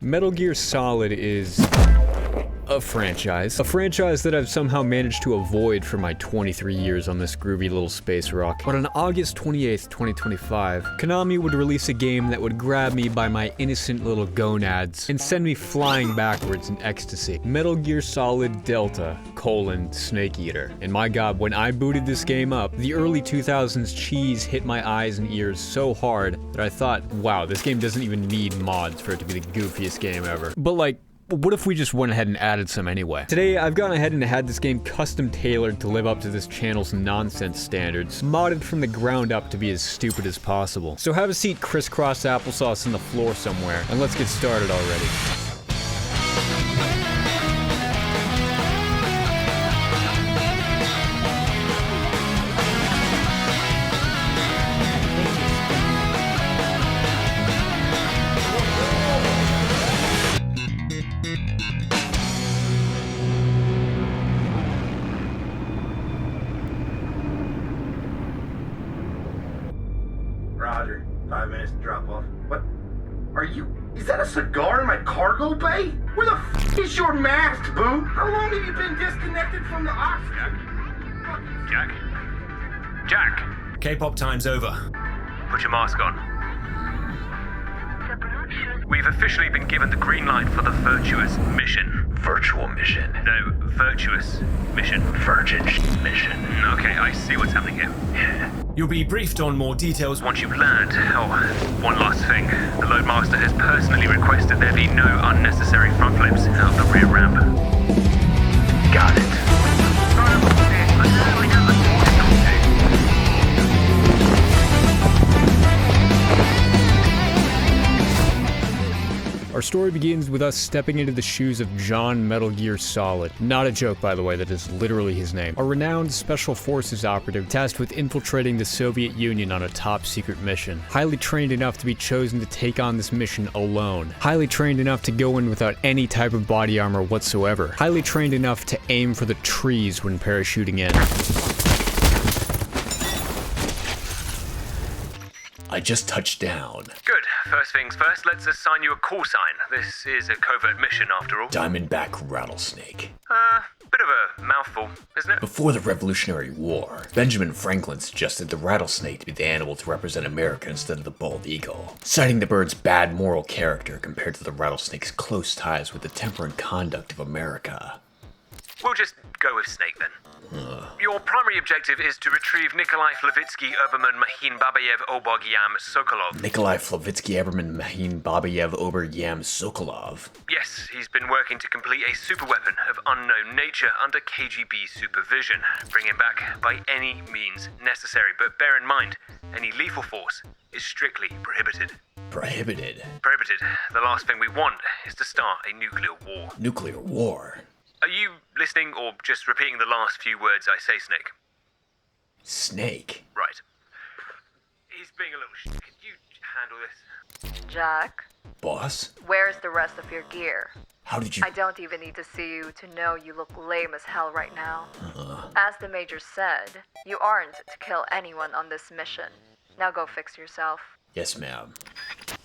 Metal Gear Solid is a franchise that I've somehow managed to avoid for my 23 years on this groovy little space rock. But on August 28th, 2025, Konami would release a game that would grab me by my innocent little gonads and send me flying backwards in ecstasy. Metal Gear Solid Delta: Snake Eater. And my god, when I booted this game up, the early 2000s cheese hit my eyes and ears so hard that I thought, wow, this game doesn't even need mods for it to be the goofiest game ever. But like, what if we just went ahead and added some anyway? Today, I've gone ahead and had this game custom tailored to live up to this channel's nonsense standards, modded from the ground up to be as stupid as possible. So have a seat crisscross applesauce on the floor somewhere, and let's get started already. Roger. 5 minutes to drop off. What? Are you... Is that a cigar in my cargo bay? Where the f*** is your mask, boo? How long have you been disconnected from the oxygen? Jack? K-pop time's over. Put your mask on. We've officially been given the green light for the virtuous mission. Virtual mission. No, virtuous mission. Virgin mission. Okay, I see what's happening here. You'll be briefed on more details once you've learned. Oh, one last thing. The Loadmaster has personally requested there be no unnecessary front flips out the rear ramp. Got it. Our story begins with us stepping into the shoes of John Metal Gear Solid. Not a joke, by the way, that is literally his name. A renowned special forces operative tasked with infiltrating the Soviet Union on a top secret mission. Highly trained enough to be chosen to take on this mission alone. Highly trained enough to go in without any type of body armor whatsoever. Highly trained enough to aim for the trees when parachuting in. I just touched down. Good. First things first, let's assign you a call sign. This is a covert mission after all. Diamondback Rattlesnake. Bit of a mouthful, isn't it? Before the Revolutionary War, Benjamin Franklin suggested the rattlesnake to be the animal to represent America instead of the bald eagle, citing the bird's bad moral character compared to the rattlesnake's close ties with the temper and conduct of America. We'll just go with snake then. Your primary objective is to retrieve Nikolai Flavitsky Oberman Mahin Babayev Oberg Yam Sokolov. Nikolai Flavitsky Oberman Mahin Babayev Oberg Yam Sokolov. Yes, he's been working to complete a superweapon of unknown nature under KGB supervision. Bring him back by any means necessary, but bear in mind, any lethal force is strictly prohibited. Prohibited? Prohibited. The last thing we want is to start a nuclear war. Nuclear war? Are you listening or just repeating the last few words I say, Snake? Snake? Right. He's being a little shit. Could you handle this? Jack? Boss? Where's the rest of your gear? How did you... I don't even need to see you to know you look lame as hell right now. As the Major said, you aren't to kill anyone on this mission. Now go fix yourself. Yes, ma'am.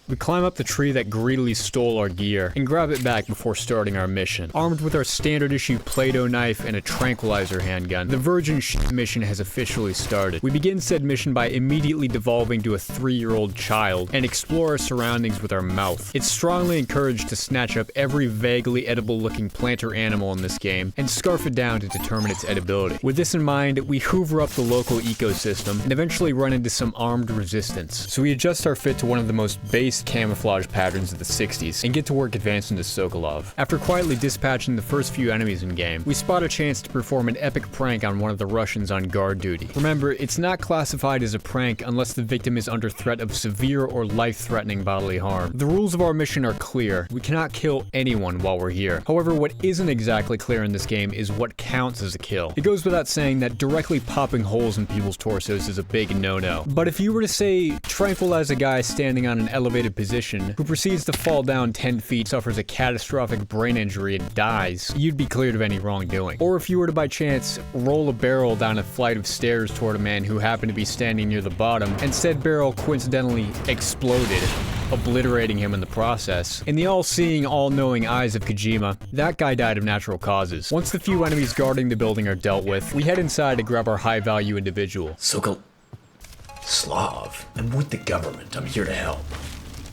We climb up the tree that greedily stole our gear and grab it back before starting our mission. Armed with our standard issue Play-Doh knife and a tranquilizer handgun, the Virgin mission has officially started. We begin said mission by immediately devolving to a 3-year-old child and explore our surroundings with our mouth. It's strongly encouraged to snatch up every vaguely edible looking plant or animal in this game and scarf it down to determine its edibility. With this in mind, we hoover up the local ecosystem and eventually run into some armed resistance. So we adjust our fit to one of the most base camouflage patterns of the 60s and get to work advancing to Sokolov. After quietly dispatching the first few enemies in game, we spot a chance to perform an epic prank on one of the Russians on guard duty. Remember, it's not classified as a prank unless the victim is under threat of severe or life-threatening bodily harm. The rules of our mission are clear. We cannot kill anyone while we're here. However, what isn't exactly clear in this game is what counts as a kill. It goes without saying that directly popping holes in people's torsos is a big no-no. But if you were to say, tranquilize a guy standing on an elevated position who proceeds to fall down 10 feet, suffers a catastrophic brain injury and dies, you'd be cleared of any wrongdoing. Or if you were to by chance roll a barrel down a flight of stairs toward a man who happened to be standing near the bottom and said barrel coincidentally exploded, obliterating him in the process. In the all-seeing, all-knowing eyes of Kojima, that guy died of natural causes. Once the few enemies guarding the building are dealt with, we head inside to grab our high-value individual. Slav, I'm with the government. I'm here to help.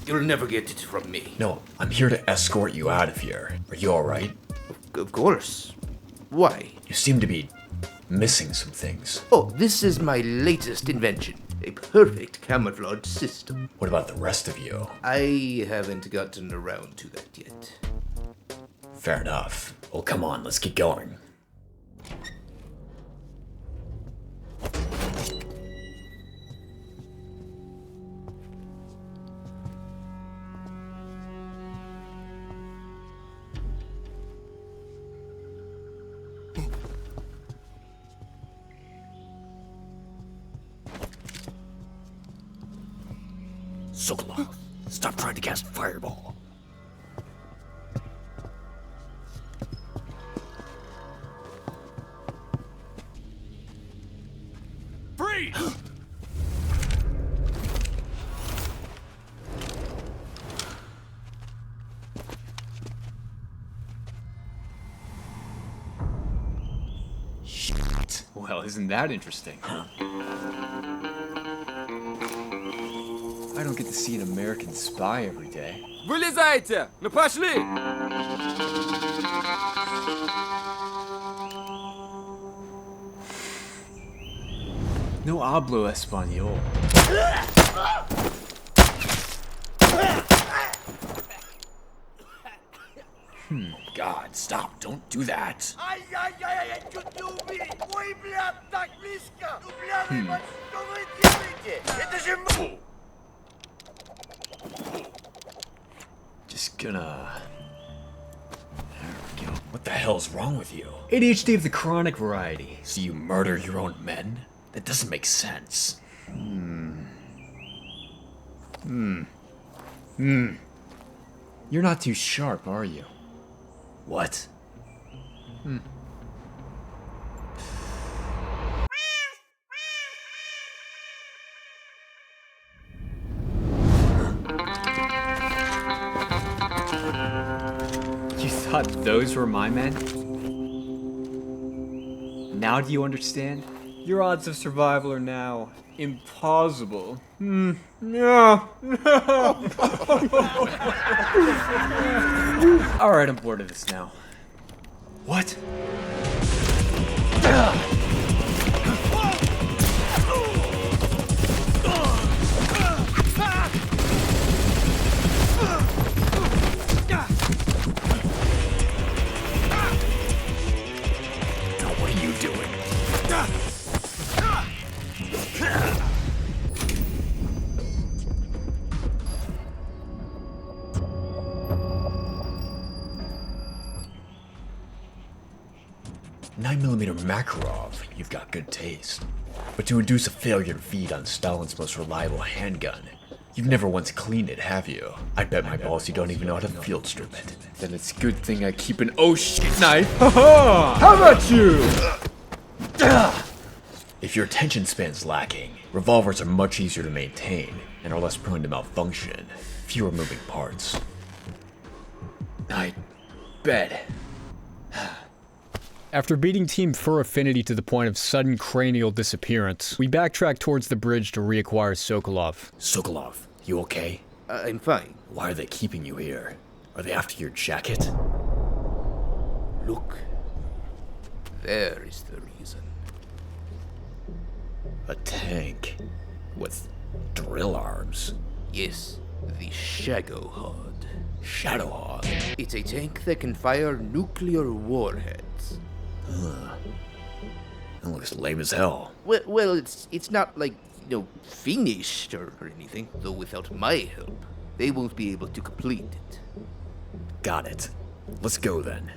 You'll never get it from me. No, I'm here to escort you out of here. Are you alright? Of course. Why? You seem to be missing some things. Oh, this is my latest invention. A perfect camouflage system. What about the rest of you? I haven't gotten around to that yet. Fair enough. Well, come on, let's get going. Sokolov, stop trying to cast fireball. Freeze! Shit. Well, isn't that interesting? I don't get to see an American spy every day. Вылезайте! Ну пошли! No hablo español. God, stop, don't do that. Ай-яй-яй, что ты убили? Ой, блядь, так близко! Ну, блядь, что вы делаете? Это же... Just gonna... There we go. What the hell's wrong with you? ADHD of the chronic variety. So you murder your own men? That doesn't make sense. You're not too sharp, are you? What? You thought those were my men? Now do you understand? Your odds of survival are now impossible. No. Alright, I'm bored of this now. What? What are you doing? 9mm Makarov, you've got good taste. But to induce a failure to feed on Stalin's most reliable handgun, you've never once cleaned it, have you? I bet my balls you don't even know how to field strip it. Then it's a good thing I keep an oh shit knife. How about you? If your attention span's lacking, revolvers are much easier to maintain and are less prone to malfunction. Fewer moving parts. I bet. After beating Team Fur Affinity to the point of sudden cranial disappearance, we backtrack towards the bridge to reacquire Sokolov. Sokolov, you okay? I'm fine. Why are they keeping you here? Are they after your jacket? Look. There is the reason. A tank with drill arms. Yes, the Shadow HUD. Shadow HUD. It's a tank that can fire nuclear warheads. That looks lame as hell. Well, it's not like, finished or anything. Though without my help, they won't be able to complete it. Got it. Let's go then.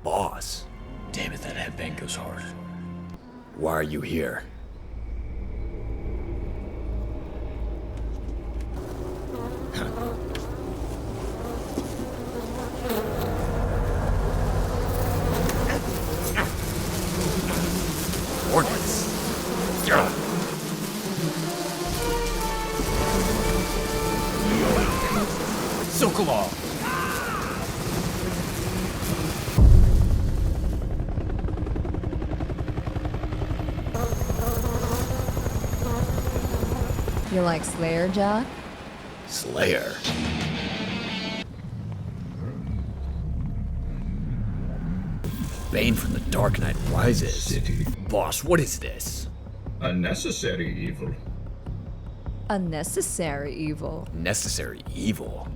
Boss. Damn it, that had pain goes hard. Why are you here? Ordnance. Yeah. Sokolov. You like Slayer, Jack? Slayer. Bane from the Dark Knight Rises. City. Boss, what is this? A necessary evil. Unnecessary evil. Necessary evil?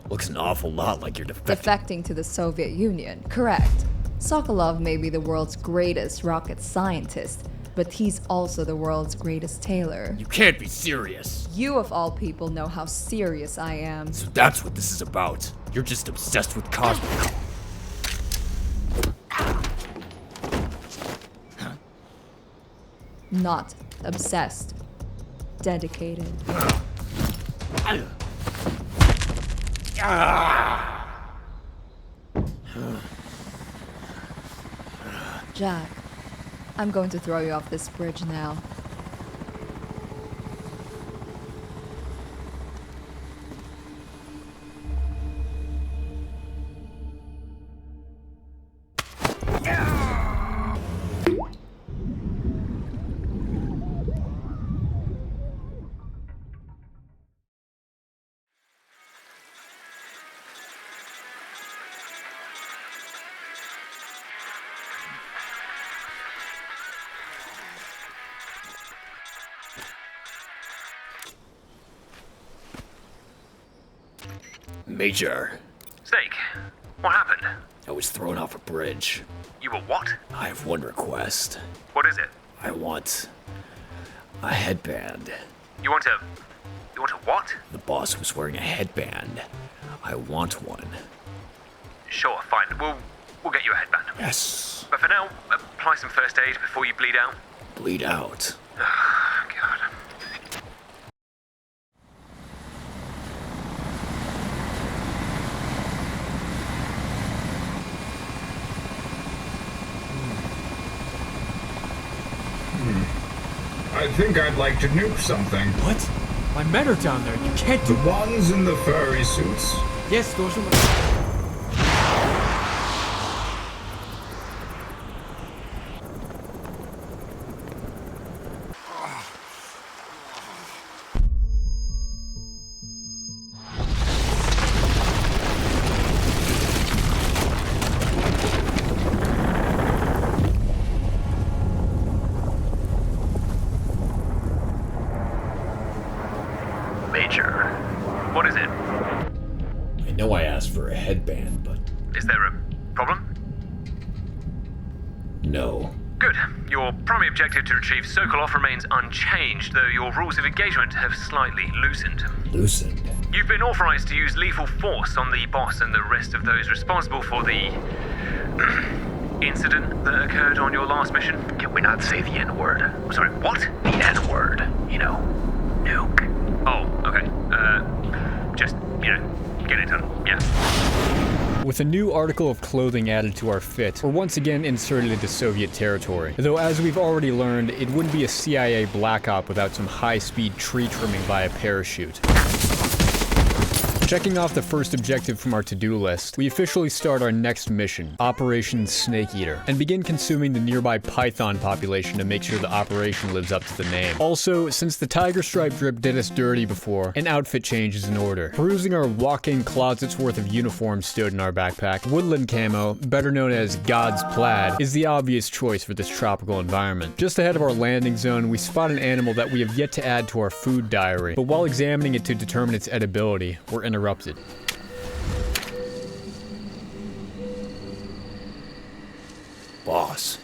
Looks an awful lot like you're defecting. Defecting to the Soviet Union, correct. Sokolov may be the world's greatest rocket scientist, but he's also the world's greatest tailor. You can't be serious. You of all people know how serious I am. So that's what this is about. You're just obsessed with cosmic. Not obsessed. Dedicated. Jack, I'm going to throw you off this bridge now. Major, Snake, what happened? I was thrown off a bridge. You were what? I have one request. What is it? I want a headband. You want a what? The boss was wearing a headband. I want one. Sure, fine. We'll get you a headband. Yes. But for now, apply some first aid before you bleed out. Bleed out. God. I think I'd like to nuke something. What? My men are down there. You can't The do. ones in the furry suits. Yes, those are my. Major, what is it? I know I asked for a headband, but Is there a problem? no. Good. Your primary objective to retrieve Sokolov remains unchanged, though your rules of engagement have slightly loosened. Loosened. You've been authorized to use lethal force on the boss and the rest of those responsible for the incident that occurred on your last mission. Can we not say the N-word? Sorry, what? The N-word. You know, nuke. Oh, okay. Just, get it done. Yeah. With a new article of clothing added to our fit, we're once again inserted into Soviet territory. Though as we've already learned, it wouldn't be a CIA black op without some high-speed tree trimming via parachute. Checking off the first objective from our to-do list, we officially start our next mission, Operation Snake Eater, and begin consuming the nearby python population to make sure the operation lives up to the name. Also, since the tiger stripe drip did us dirty before, an outfit change is in order. Perusing our walk-in closet's worth of uniforms stowed in our backpack, woodland camo, better known as God's Plaid, is the obvious choice for this tropical environment. Just ahead of our landing zone, we spot an animal that we have yet to add to our food diary, but while examining it to determine its edibility, we're interrupted. Boss.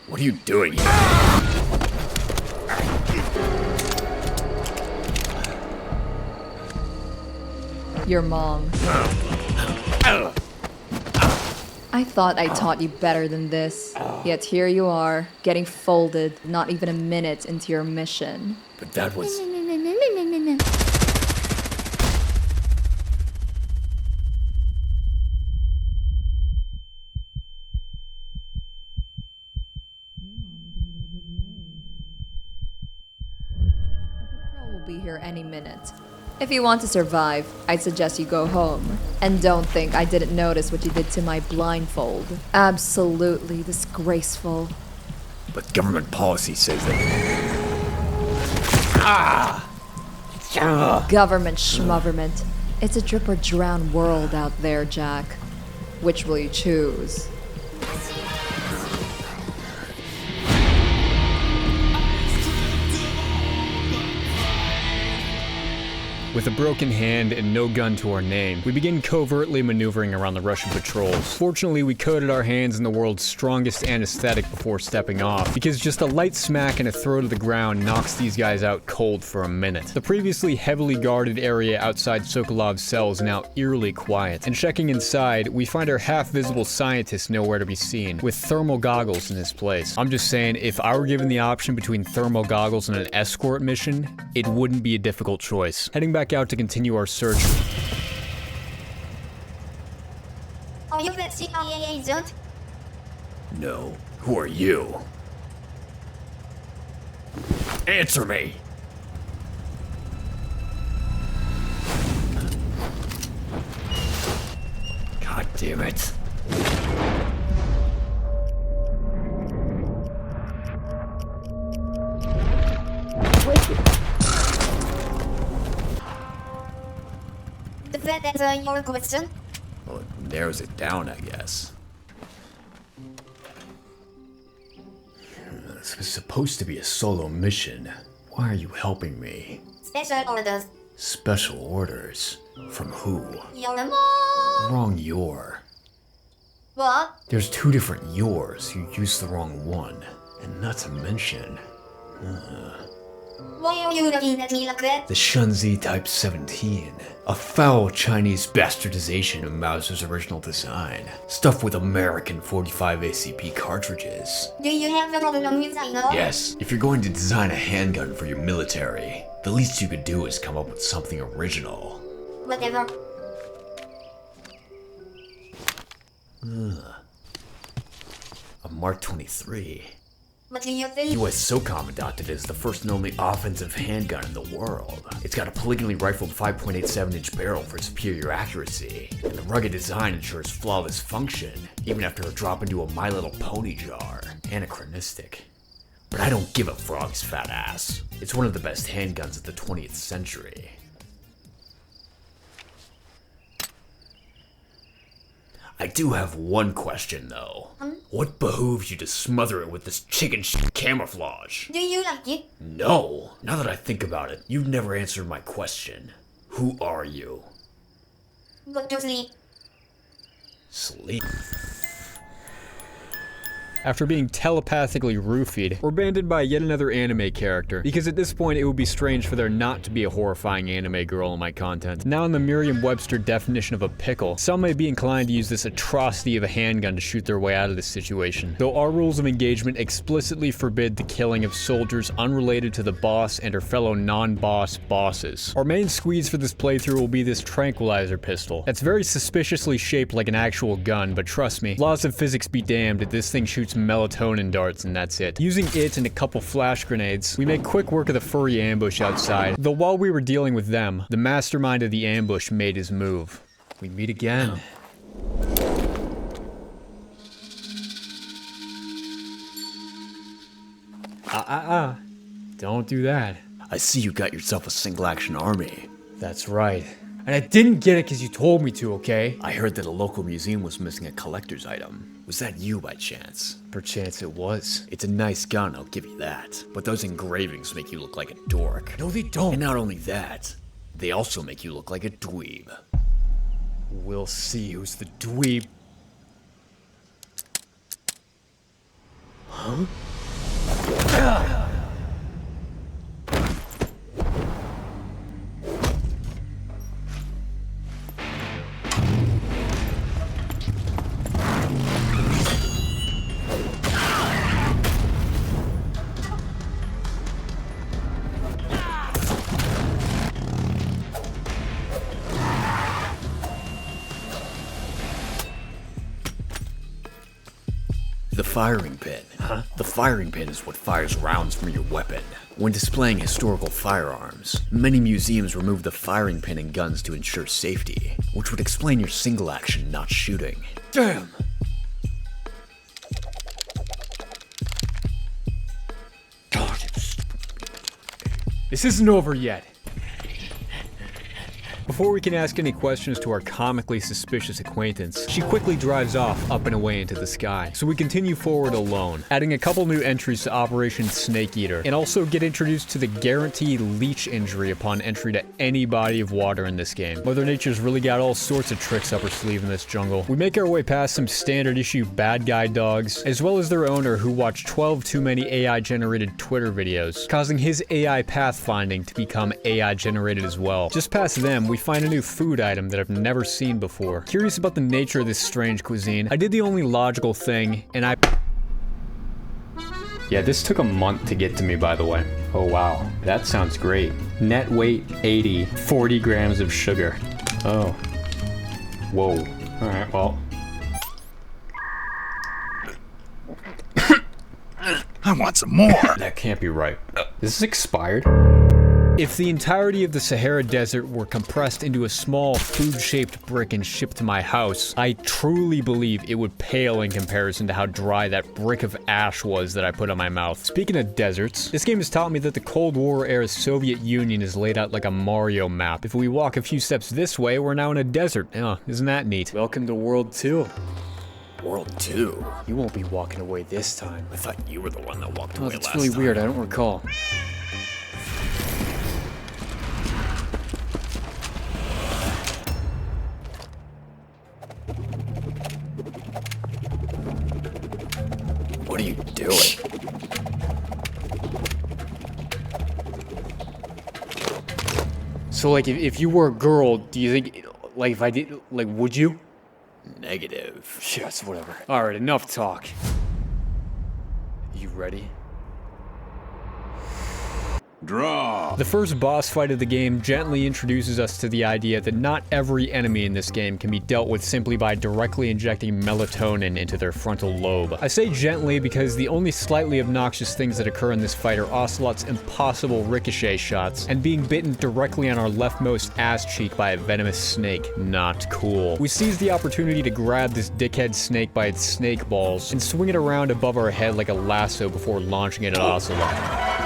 What are you doing here? Your mom. I thought I taught you better than this. Yet here you are, getting folded not even a minute into your mission. But that was... Patrol will be here any minute. If you want to survive, I'd suggest you go home. And don't think I didn't notice what you did to my blindfold. Absolutely disgraceful. But government policy says that... Government schmoverment. It's a drip or drown world out there, Jack. Which will you choose? With a broken hand and no gun to our name, we begin covertly maneuvering around the Russian patrols. Fortunately, we coated our hands in the world's strongest anesthetic before stepping off, because just a light smack and a throw to the ground knocks these guys out cold for a minute. The previously heavily guarded area outside Sokolov's cell is now eerily quiet, and checking inside, we find our half-visible scientist nowhere to be seen, with thermal goggles in his place. I'm just saying, if I were given the option between thermal goggles and an escort mission, it wouldn't be a difficult choice. Heading back out to continue our search. Are you the CIA agent? No. Who are you? Answer me! God damn it. Does that answer your question? Well, it narrows it down, I guess. This was supposed to be a solo mission. Why are you helping me? Special orders. Special orders? From who? Your mom. Wrong your. What? There's two different yours. You used the wrong one. And not to mention... Why are you looking at me like that? the Shunzi Type 17. A foul Chinese bastardization of Mauser's original design. Stuffed with American 45 ACP cartridges. Do you have a problem with China? Yes, if you're going to design a handgun for your military, the least you could do is come up with something original. Whatever. A Mark 23. What do you think? US SOCOM adopted it as the first and only offensive handgun in the world. It's got a polygonally rifled 5.87-inch barrel for superior accuracy, and the rugged design ensures flawless function, even after a drop into a My Little Pony jar. Anachronistic. But I don't give a frog's fat ass. It's one of the best handguns of the 20th century. I do have one question, though. What behooves you to smother it with this chicken shit camouflage? Do you like it? No. Now that I think about it, you've never answered my question. Who are you? Go to sleep. Sleep. After being telepathically roofied, we're banded by yet another anime character, because at this point it would be strange for there not to be a horrifying anime girl in my content. Now in the Merriam-Webster definition of a pickle, some may be inclined to use this atrocity of a handgun to shoot their way out of this situation, though our rules of engagement explicitly forbid the killing of soldiers unrelated to the boss and her fellow non-boss bosses. Our main squeeze for this playthrough will be this tranquilizer pistol. That's very suspiciously shaped like an actual gun, but trust me, laws of physics be damned, this thing shoots melatonin darts and that's it. Using it and a couple flash grenades, we make quick work of the furry ambush outside, though while we were dealing with them, the mastermind of the ambush made his move. We meet again. Don't do that. I see you got yourself a single-action army. That's right. And I didn't get it because you told me to, okay? I heard that a local museum was missing a collector's item. Was that you by chance? Perchance it was. It's a nice gun, I'll give you that. But those engravings make you look like a dork. No, they don't. And not only that, they also make you look like a dweeb. We'll see who's the dweeb. Huh? The firing pin. Huh? The firing pin is what fires rounds from your weapon. When displaying historical firearms, many museums remove the firing pin in guns to ensure safety, which would explain your single action not shooting. Damn! God, this isn't over yet. Before we can ask any questions to our comically suspicious acquaintance, she quickly drives off up and away into the sky. So we continue forward alone, adding a couple new entries to Operation Snake Eater, and also get introduced to the guaranteed leech injury upon entry to any body of water in this game. Mother Nature's really got all sorts of tricks up her sleeve in this jungle. We make our way past some standard issue bad guy dogs, as well as their owner who watched 12 too many AI generated Twitter videos, causing his AI pathfinding to become AI generated as well. Just past them, we find a new food item that I've never seen before. Curious about the nature of this strange cuisine, I did the only logical thing, and Yeah, this took a month to get to me, by the way. Oh wow, that sounds great. Net weight 80, 40 grams of sugar. Oh. Whoa. Alright, well. I want some more. That can't be right. Is this expired? If the entirety of the Sahara Desert were compressed into a small food-shaped brick and shipped to my house, I truly believe it would pale in comparison to how dry that brick of ash was that I put on my mouth. Speaking of deserts, this game has taught me that the Cold War-era Soviet Union is laid out like a Mario map. If we walk a few steps this way, we're now in a desert. Oh, isn't that neat? Welcome to World 2. World 2? You won't be walking away this time. I thought you were the one that walked away last time. That's really weird, I don't recall. What are you doing? So, like, if you were a girl, do you think, like, if I did, like, would you? Negative. Yes, whatever. Alright, enough talk. You ready? Draw. The first boss fight of the game gently introduces us to the idea that not every enemy in this game can be dealt with simply by directly injecting melatonin into their frontal lobe. I say gently because the only slightly obnoxious things that occur in this fight are Ocelot's impossible ricochet shots, and being bitten directly on our leftmost ass cheek by a venomous snake. Not cool. We seize the opportunity to grab this dickhead snake by its snake balls, and swing it around above our head like a lasso before launching it at Ocelot.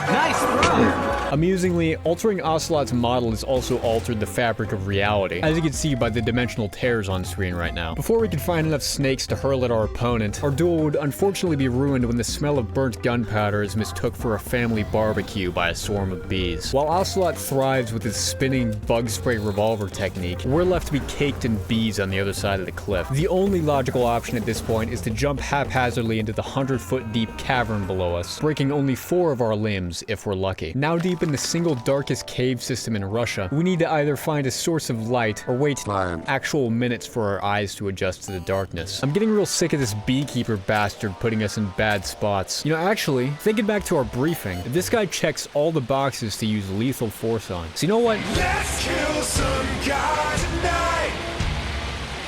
Nice throw! Amusingly, altering Ocelot's model has also altered the fabric of reality, as you can see by the dimensional tears on screen right now. Before we could find enough snakes to hurl at our opponent, our duel would unfortunately be ruined when the smell of burnt gunpowder is mistook for a family barbecue by a swarm of bees. While Ocelot thrives with his spinning bug spray revolver technique, we're left to be caked in bees on the other side of the cliff. The only logical option at this point is to jump haphazardly into the 100-foot deep cavern below us, breaking only 4 of our limbs if we're lucky. Now deep in the single darkest cave system in Russia, we need to either find a source of light or wait actual minutes for our eyes to adjust to the darkness. I'm getting real sick of this beekeeper bastard putting us in bad spots. You know, actually, thinking back to our briefing, this guy checks all the boxes to use lethal force on. So you know what? Let's kill some guy tonight.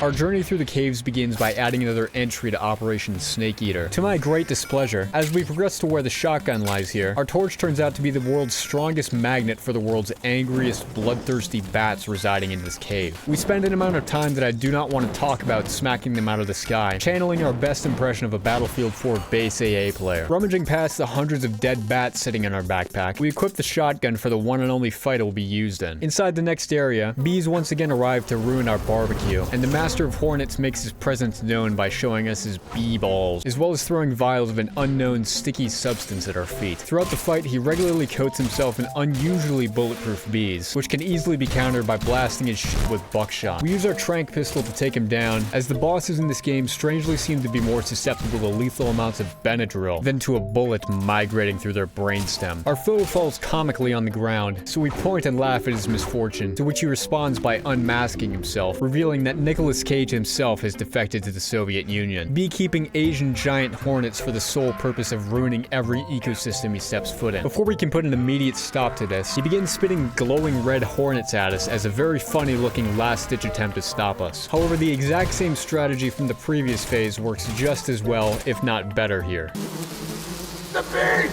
Our journey through the caves begins by adding another entry to Operation Snake Eater. To my great displeasure, as we progress to where the shotgun lies here, our torch turns out to be the world's strongest magnet for the world's angriest, bloodthirsty bats residing in this cave. We spend an amount of time that I do not want to talk about smacking them out of the sky, channeling our best impression of a Battlefield 4 base AA player. Rummaging past the hundreds of dead bats sitting in our backpack, we equip the shotgun for the one and only fight it will be used in. Inside the next area, bees once again arrive to ruin our barbecue, and the Master of Hornets makes his presence known by showing us his bee balls, as well as throwing vials of an unknown sticky substance at our feet. Throughout the fight, he regularly coats himself in unusually bulletproof bees, which can easily be countered by blasting his shit with buckshot. We use our tranq pistol to take him down, as the bosses in this game strangely seem to be more susceptible to lethal amounts of Benadryl than to a bullet migrating through their brainstem. Our foe falls comically on the ground, so we point and laugh at his misfortune, to which he responds by unmasking himself, revealing that Nicholas Nicolas Cage himself has defected to the Soviet Union, beekeeping Asian giant hornets for the sole purpose of ruining every ecosystem he steps foot in. Before we can put an immediate stop to this, he begins spitting glowing red hornets at us as a very funny looking last-ditch attempt to stop us. However, the exact same strategy from the previous phase works just as well, if not better here. The bee!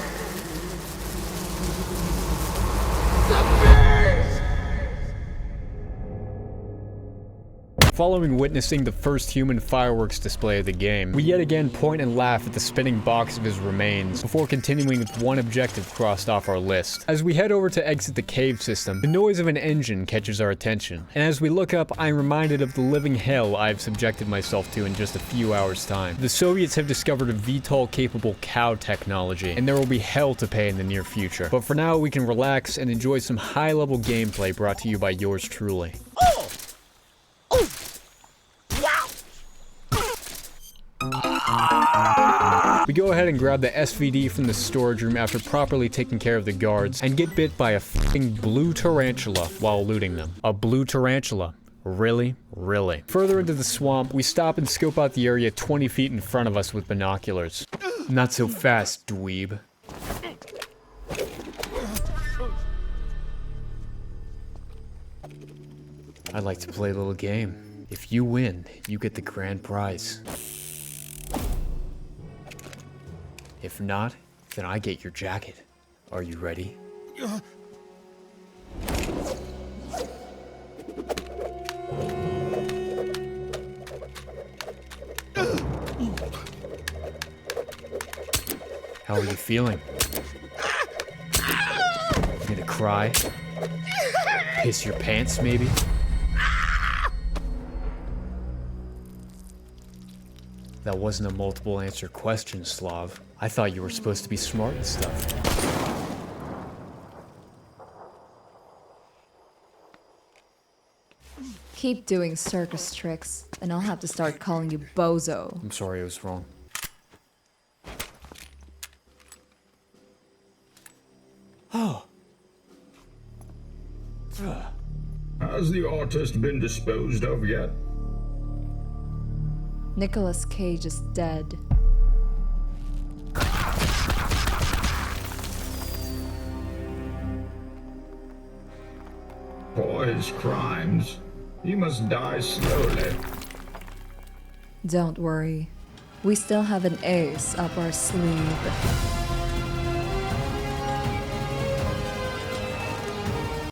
Following witnessing the first human fireworks display of the game, we yet again point and laugh at the spinning box of his remains, before continuing with one objective crossed off our list. As we head over to exit the cave system, the noise of an engine catches our attention, and as we look up, I'm reminded of the living hell I've subjected myself to in just a few hours' time. The Soviets have discovered a VTOL-capable cow technology, and there will be hell to pay in the near future. But for now, we can relax and enjoy some high-level gameplay brought to you by yours truly. We go ahead and grab the SVD from the storage room after properly taking care of the guards, and get bit by a f***ing blue tarantula while looting them. A blue tarantula. Really? Really? Further into the swamp, we stop and scope out the area 20 feet in front of us with binoculars. Not so fast, dweeb. I'd like to play a little game. If you win, you get the grand prize. If not, then I get your jacket. Are you ready? How are you feeling? You gonna cry? Piss your pants, maybe? That wasn't a multiple answer question, Slav. I thought you were supposed to be smart and stuff. Keep doing circus tricks, and I'll have to start calling you Bozo. I'm sorry, I was wrong. Oh. Has the artist been disposed of yet? Nicolas Cage is dead. For his crimes, he must die slowly. Don't worry. We still have an ace up our sleeve.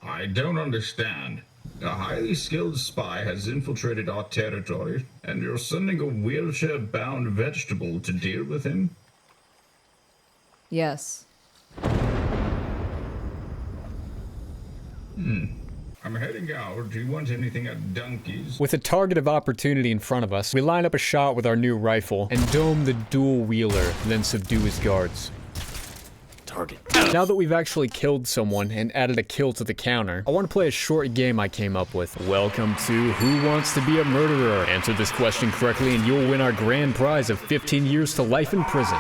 I don't understand. A highly skilled spy has infiltrated our territory, and you're sending a wheelchair-bound vegetable to deal with him? Yes. I'm heading out. Do you want anything at Donkey's? With a target of opportunity in front of us, we line up a shot with our new rifle and dome the dual-wheeler, then subdue his guards. Target. Now that we've actually killed someone and added a kill to the counter, I want to play a short game I came up with. Welcome to Who Wants to Be a Murderer? Answer this question correctly and you'll win our grand prize of 15 years to life in prison.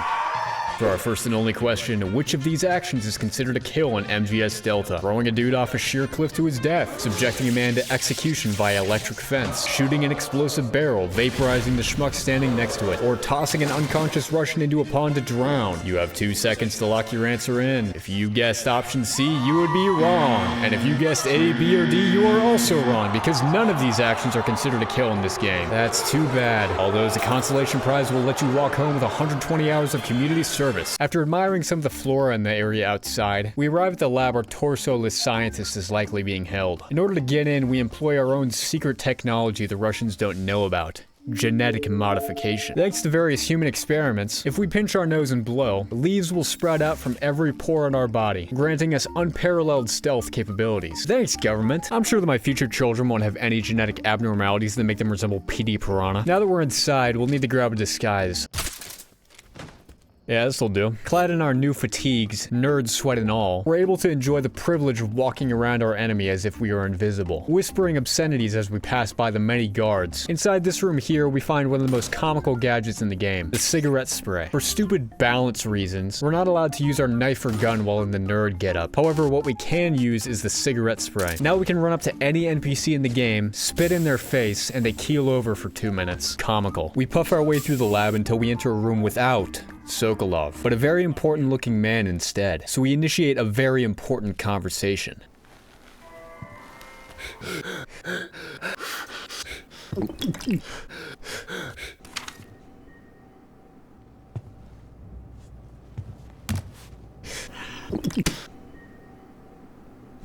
For our first and only question, which of these actions is considered a kill in MGS Delta? Throwing a dude off a sheer cliff to his death, subjecting a man to execution via electric fence, shooting an explosive barrel, vaporizing the schmuck standing next to it, or tossing an unconscious Russian into a pond to drown. You have 2 seconds to lock your answer in. If you guessed option C, you would be wrong. And if you guessed A, B, or D, you are also wrong, because none of these actions are considered a kill in this game. That's too bad. Although as a consolation prize will let you walk home with 120 hours of community service. After admiring some of the flora in the area outside, we arrive at the lab where torso-less scientist is likely being held. In order to get in, we employ our own secret technology the Russians don't know about. Genetic modification. Thanks to various human experiments, if we pinch our nose and blow, leaves will sprout out from every pore in our body, granting us unparalleled stealth capabilities. Thanks, government. I'm sure that my future children won't have any genetic abnormalities that make them resemble PD Piranha. Now that we're inside, we'll need to grab a disguise. Yeah, this'll do. Clad in our new fatigues, nerd sweat and all, we're able to enjoy the privilege of walking around our enemy as if we are invisible, whispering obscenities as we pass by the many guards. Inside this room here, we find one of the most comical gadgets in the game, the cigarette spray. For stupid balance reasons, we're not allowed to use our knife or gun while in the nerd getup. However, what we can use is the cigarette spray. Now we can run up to any NPC in the game, spit in their face, and they keel over for 2 minutes. Comical. We puff our way through the lab until we enter a room without Sokolov, but a very important looking man instead. So we initiate a very important conversation.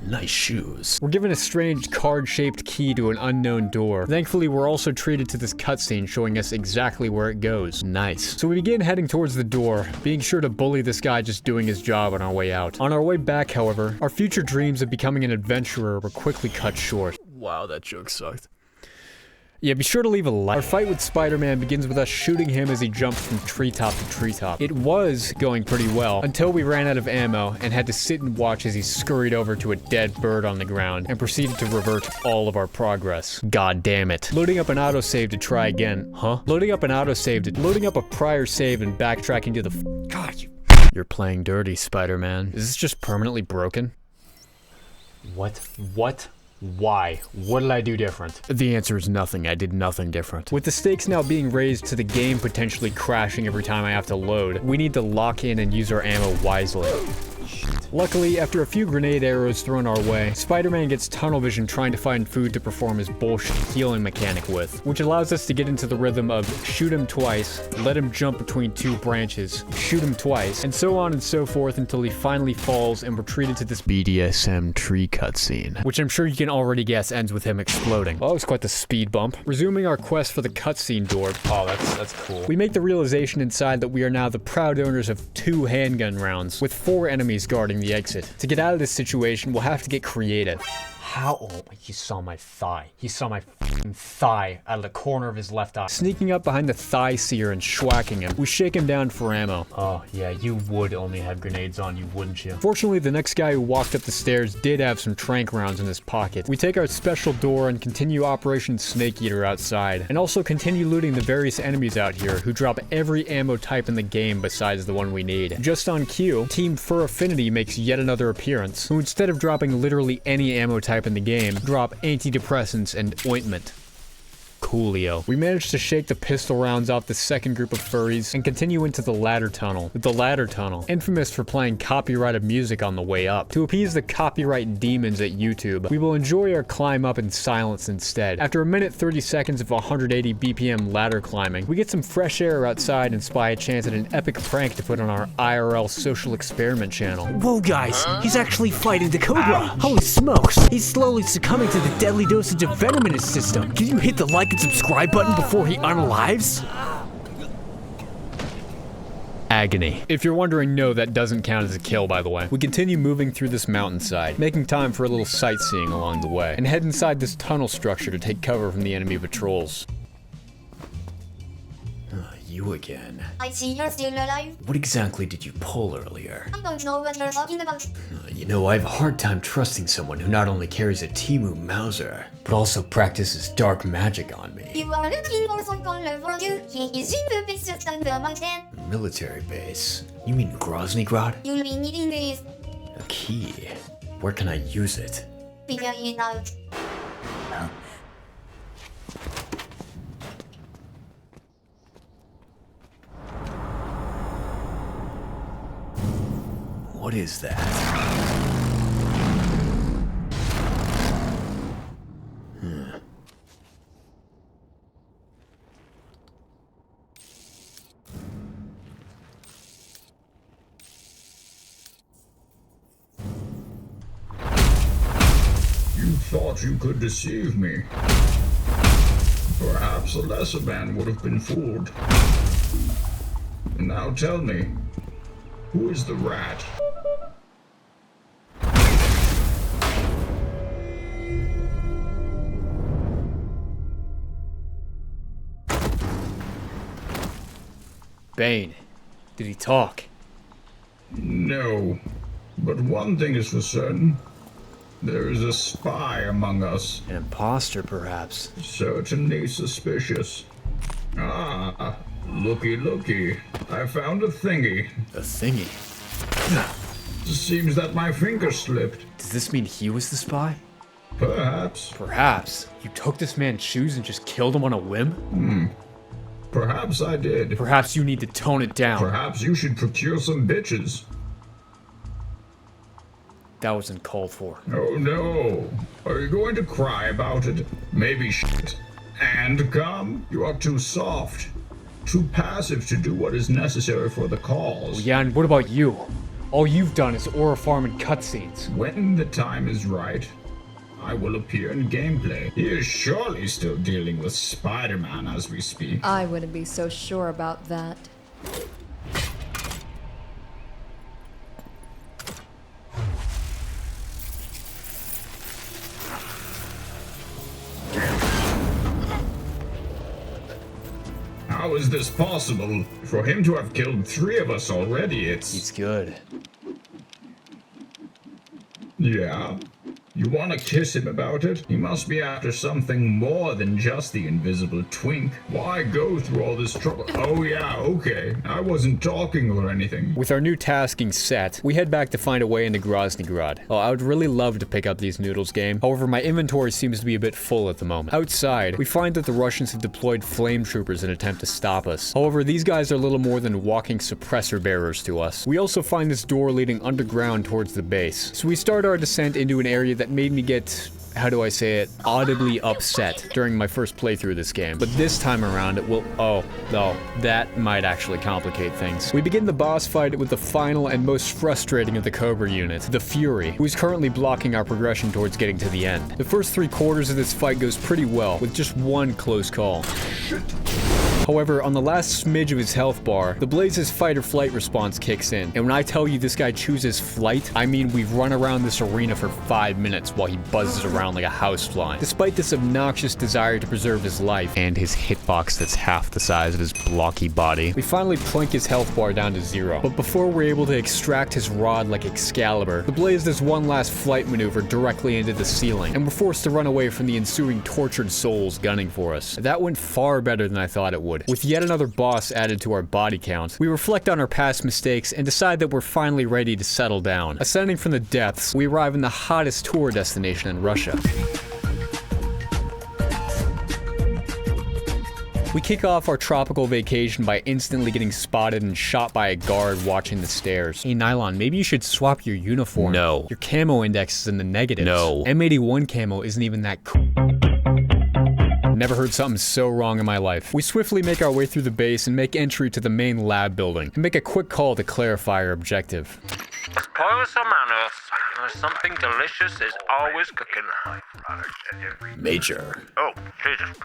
Nice shoes. We're given a strange card-shaped key to an unknown door. Thankfully, we're also treated to this cutscene showing us exactly where it goes. Nice. So we begin heading towards the door, being sure to bully this guy just doing his job on our way out. On our way back, however, our future dreams of becoming an adventurer were quickly cut short. Wow, that joke sucked. Yeah, be sure to leave a like. Our fight with Spider-Man begins with us shooting him as he jumps from treetop to treetop. It was going pretty well, until we ran out of ammo and had to sit and watch as he scurried over to a dead bird on the ground and proceeded to revert all of our progress. God damn it. Loading up an autosave to try again. Huh? Loading up a prior save and backtracking to the God, you're playing dirty, Spider-Man. Is this just permanently broken? What? Why? What did I do different? The answer is nothing. I did nothing different. With the stakes now being raised to the game potentially crashing every time I have to load, we need to lock in and use our ammo wisely. Luckily, after a few grenade arrows thrown our way, Spider-Man gets tunnel vision trying to find food to perform his bullshit healing mechanic with, which allows us to get into the rhythm of shoot him twice, let him jump between 2 branches, shoot him twice, and so on and so forth until he finally falls and we're treated to this BDSM tree cutscene, which I'm sure you can already guess ends with him exploding. Well, that was quite the speed bump. Resuming our quest for the cutscene door. Oh, that's cool. We make the realization inside that we are now the proud owners of 2 handgun rounds, with 4 enemies guarding the exit. To get out of this situation, we'll have to get creative. How? Oh, he saw my thigh. He saw my f***ing thigh out of the corner of his left eye. Sneaking up behind the thigh seer and schwacking him, we shake him down for ammo. Oh, yeah, you would only have grenades on you, wouldn't you? Fortunately, the next guy who walked up the stairs did have some tranq rounds in his pocket. We take our special door and continue Operation Snake Eater outside, and also continue looting the various enemies out here who drop every ammo type in the game besides the one we need. Just on cue, Team Fur Affinity makes yet another appearance, who instead of dropping literally any ammo type in the game, drop antidepressants and ointment. Coolio. We managed to shake the pistol rounds off the second group of furries and continue into the ladder tunnel. The ladder tunnel, infamous for playing copyrighted music on the way up. To appease the copyright demons at YouTube, we will enjoy our climb up in silence instead. After a minute 30 seconds of 180 BPM ladder climbing, we get some fresh air outside and spy a chance at an epic prank to put on our IRL social experiment channel. Whoa guys, he's actually fighting the Cobra. Holy smokes, he's slowly succumbing to the deadly dosage of venom in his system. Can you hit the like and subscribe button before he unalives? Agony. If you're wondering, no, that doesn't count as a kill, by the way. We continue moving through this mountainside, making time for a little sightseeing along the way, and head inside this tunnel structure to take cover from the enemy patrols. You again. I see you're still alive. What exactly did you pull earlier? I don't know what you're talking about. You know, I have a hard time trusting someone who not only carries a Timu Mauser, but also practices dark magic on me. You are looking for some color for you. He is in the base of the mountain. Military base? You mean Grozny Grad? You'll be needing this. A key? Where can I use it? Figure it out. What is that? You thought you could deceive me. Perhaps a lesser man would have been fooled. Now tell me, who is the rat? Bane. Did he talk? No. But one thing is for certain. There is a spy among us. An imposter, perhaps. Certainly suspicious. Ah, looky. I found a thingy. A thingy? Seems that my finger slipped. Does this mean he was the spy? Perhaps. Perhaps. You took this man's shoes and just killed him on a whim? Perhaps I did. Perhaps you need to tone it down. Perhaps you should procure some bitches. That wasn't called for. Oh no. Are you going to cry about it? Maybe shit. And come? You are too soft. Too passive to do what is necessary for the cause. Well, yeah, and what about you? All you've done is aura farm and cutscenes. When the time is right, I will appear in gameplay. He is surely still dealing with Spider-Man as we speak. I wouldn't be so sure about that. How is this possible? For him to have killed 3 of us already, He's good. Yeah? You wanna kiss him about it? He must be after something more than just the invisible twink. Why go through all this trouble? Oh yeah, okay. I wasn't talking or anything. With our new tasking set, we head back to find a way into Groznygrad. Oh, I would really love to pick up these noodles game. However, my inventory seems to be a bit full at the moment. Outside, we find that the Russians have deployed flame troopers in an attempt to stop us. However, these guys are little more than walking suppressor bearers to us. We also find this door leading underground towards the base. So we start our descent into an area that made me get, how do I say it, audibly upset during my first playthrough of this game. But this time around it will, oh, no, that might actually complicate things. We begin the boss fight with the final and most frustrating of the Cobra unit, the Fury, who is currently blocking our progression towards getting to the end. The first 3/4 of this fight goes pretty well, with just one close call. However, on the last smidge of his health bar, the Blaze's fight or flight response kicks in, and when I tell you this guy chooses flight, I mean we've run around this arena for 5 minutes while he buzzes around like a housefly. Despite this obnoxious desire to preserve his life, and his hitbox that's half the size of his blocky body, we finally plink his health bar down to 0. But before we're able to extract his rod like Excalibur, the Blaze does one last flight maneuver directly into the ceiling, and we're forced to run away from the ensuing tortured souls gunning for us. That went far better than I thought it would. With yet another boss added to our body count, we reflect on our past mistakes and decide that we're finally ready to settle down. Ascending from the depths, we arrive in the hottest tour destination in Russia. We kick off our tropical vacation by instantly getting spotted and shot by a guard watching the stairs. Hey Nylon, maybe you should swap your uniform. No. Your camo index is in the negatives. No. M81 camo isn't even that cool. Never heard something so wrong in my life. We swiftly make our way through the base and make entry to the main lab building, and make a quick call to clarify our objective. Spoil some manners. Something delicious is always cooking. Major. Oh, Jesus.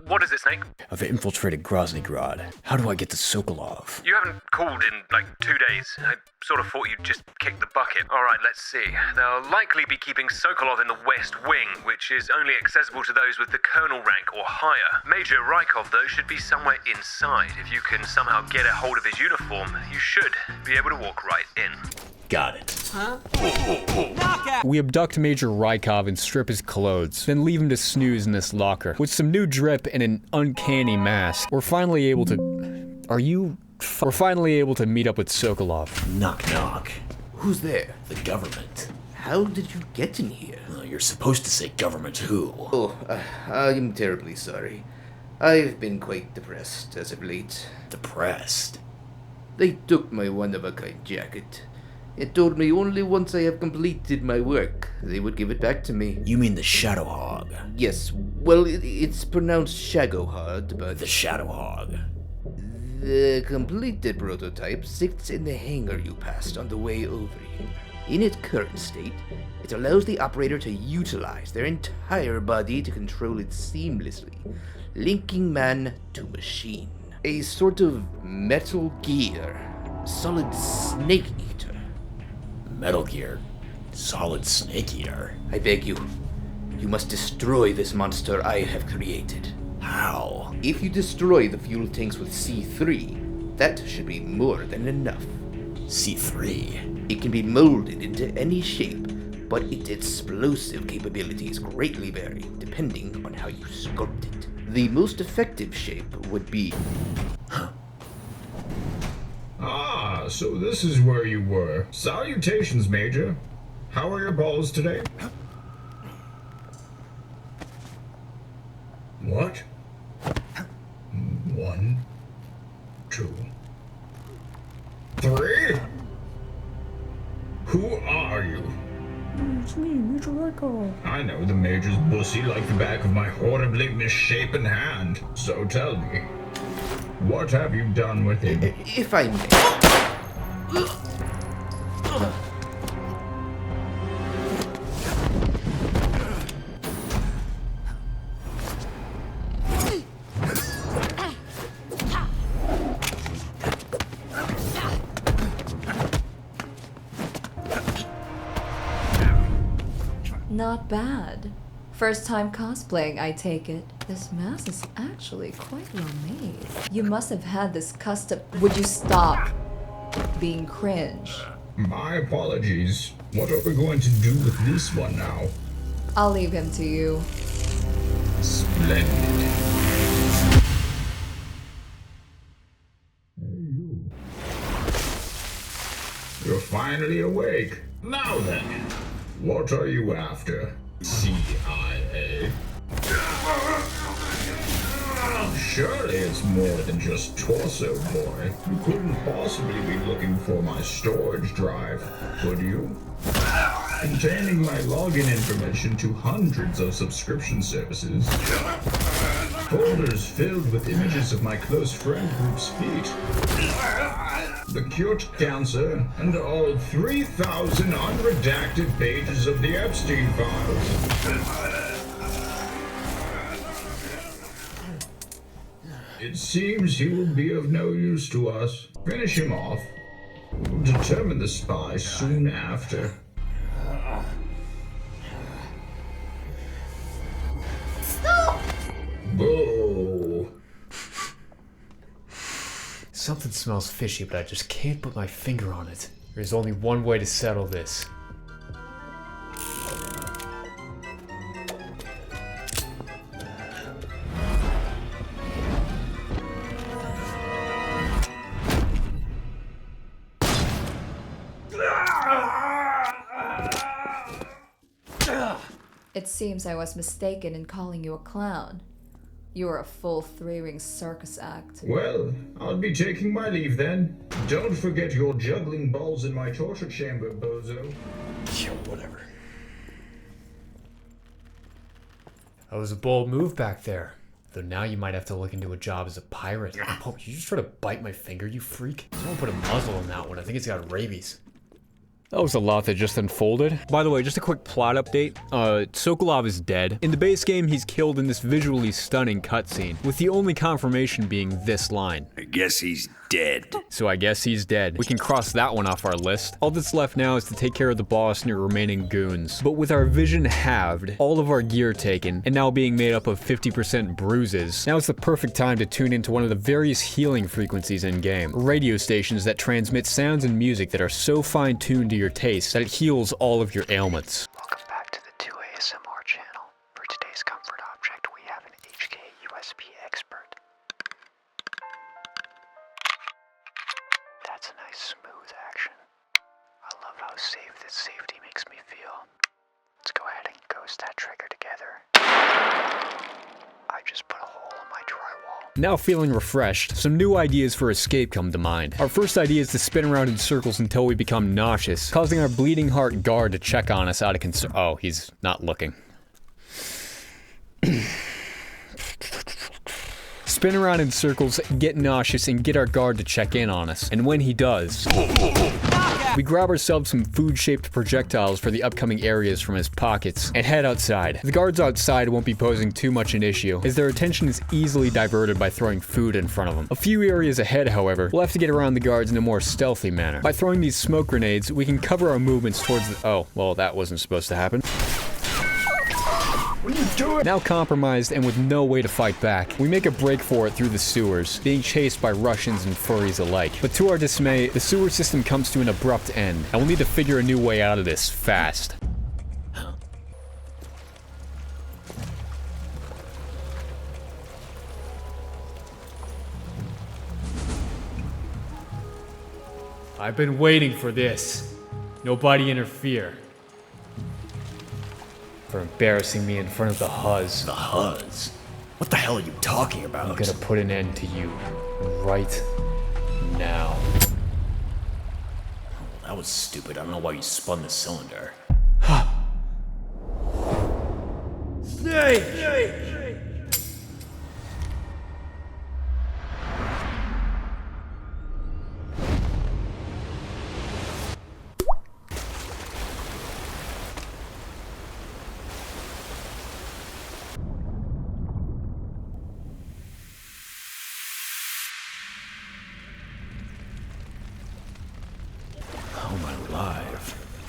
What is it, Snake? I've infiltrated Groznygrad. How do I get to Sokolov? You haven't called in, like, 2 days. I sort of thought you'd just kick the bucket. Alright, let's see. They'll likely be keeping Sokolov in the West Wing, which is only accessible to those with the Colonel rank or higher. Major Rykov, though, should be somewhere inside. If you can somehow get a hold of his uniform, you should be able to walk right in. Got it. Huh? Knockout! We abduct Major Rykov and strip his clothes, then leave him to snooze in this locker. With some new drip and an uncanny mask, we're finally able to... We're finally able to meet up with Sokolov. Knock knock. Who's there? The government. How did you get in here? You're supposed to say government who? Oh, I'm terribly sorry. I've been quite depressed as of late. Depressed? They took my one-of-a-kind jacket. It told me only once I have completed my work, they would give it back to me. You mean the Shadow Hog? Yes, well, it's pronounced Shagohod, but... The Shadow Hog. The completed prototype sits in the hangar you passed on the way over here. In its current state, it allows the operator to utilize their entire body to control it seamlessly, linking man to machine. A sort of Metal Gear, solid snake eater. Metal Gear, solid snake eater. I beg you, you must destroy this monster I have created. How? If you destroy the fuel tanks with C3, That should be more than enough. C3. It can be molded into any shape, but its explosive capabilities greatly vary depending on how you sculpt it. The most effective shape would be... Ah, so this is where you were. Salutations, Major. How are your balls today? What? 1, 2, 3? Who are you? It's me, Major Echo. I know the Major's bussy like the back of my horribly misshapen hand. So tell me, what have you done with him? If I may... Not bad. First time cosplaying, I take it. This mask is actually quite well made. You must have had this custom. Would you stop being cringe? My apologies. What are we going to do with this one now? I'll leave him to you. Splendid. You're finally awake. Now then, what are you after, CIA? Surely it's more than just torso, boy. You couldn't possibly be looking for my storage drive, could you? Containing my login information to hundreds of subscription services. Folders filled with images of my close friend group's feet. The cute cancer, and all 3,000 unredacted pages of the Epstein files. It seems he will be of no use to us. Finish him off. We'll determine the spy soon after. Stop! Boo! Something smells fishy, but I just can't put my finger on it. There's only one way to settle this. It seems I was mistaken in calling you a clown. You are a full three-ring circus act. Well, I'll be taking my leave then. Don't forget your juggling balls in my torture chamber, bozo. Yeah, whatever. That was a bold move back there. Though now you might have to look into a job as a pirate. Oh, you just try to bite my finger, you freak? Someone put a muzzle on that one. I think it's got rabies. That was a lot that just unfolded. By the way, just a quick plot update. Sokolov is dead. In the base game, he's killed in this visually stunning cutscene, with the only confirmation being this line. I guess he's dead. So I guess he's dead. We can cross that one off our list. All that's left now is to take care of the boss and your remaining goons. But with our vision halved, all of our gear taken, and now being made up of 50% bruises, now is the perfect time to tune into one of the various healing frequencies in-game. Radio stations that transmit sounds and music that are so fine-tuned to your taste that it heals all of your ailments. Welcome back to the 2ASMR channel. For today's comfort object, we have an HK USB expert. That's a nice smooth action. I love how safe this safety makes me feel. Let's go ahead and ghost that trigger together. I just put a hole in my drywall. Now feeling refreshed, some new ideas for escape come to mind. Our first idea is to spin around in circles until we become nauseous, causing our bleeding heart guard to check on us out of concern. Oh, he's not looking. Spin around in circles, get nauseous, and get our guard to check in on us. And when he does, we grab ourselves some food-shaped projectiles for the upcoming areas from his pockets, and head outside. The guards outside won't be posing too much an issue, as their attention is easily diverted by throwing food in front of them. A few areas ahead, however, we'll have to get around the guards in a more stealthy manner. By throwing these smoke grenades, we can cover our movements towards the— oh, well, that wasn't supposed to happen. What are you doing? Now compromised and with no way to fight back, we make a break for it through the sewers, being chased by Russians and furries alike. But to our dismay, the sewer system comes to an abrupt end, and we'll need to figure a new way out of this fast. I've been waiting for this. Nobody interfere. For embarrassing me in front of the HUDs. The HUDs? What the hell are you talking about? I'm gonna put an end to you right now. Oh, that was stupid. I don't know why you spun the cylinder. Snake!